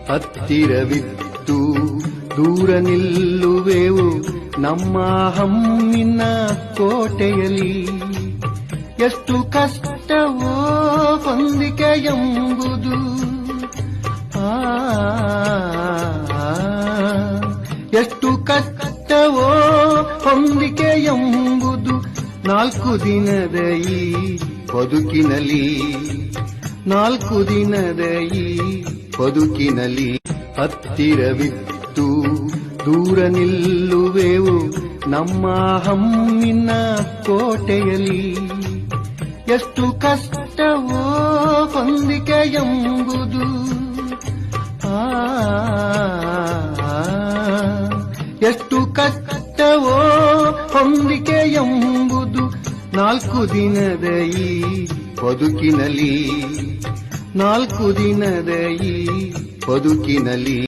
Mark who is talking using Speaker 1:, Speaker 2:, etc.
Speaker 1: ಹತ್ತಿರವಿದ್ದು ದೂರ ನಿಲ್ಲುವೆವು ನಮ್ಮ ಹಮ್ಮಿನ ಕೋಟೆಯಲ್ಲಿ. ಎಷ್ಟು ಕಷ್ಟವೋ ಹೊಂದಿಕೆ ಎಂಬುದು, ಎಷ್ಟು ಕಷ್ಟವೋ ಹೊಂದಿಕೆ ಎಂಬುದು 4 ದಿನದ ಈ ಬದುಕಿನಲ್ಲಿ, 4 ದಿನದ ಈ ಬದುಕಿನಲ್ಲಿ. ಹತ್ತಿರವಿದ್ದು ದೂರ ನಿಲ್ಲುವೆವು ನಮ್ಮ ಹಮ್ಮಿನ ಕೋಟೆಯಲ್ಲಿ. ಎಷ್ಟು ಕಷ್ಟವೋ ಹೊಂದಿಕೆ ಎಂಬುದು, ಎಷ್ಟು ಕಷ್ಟವೋ ಹೊಂದಿಕೆ ಎಂಬುದು 4 ದಿನದ ಈ ಬದುಕಿನಲ್ಲಿ, 4 ದಿನದ ಈ ಬದುಕಿನಲ್ಲಿ.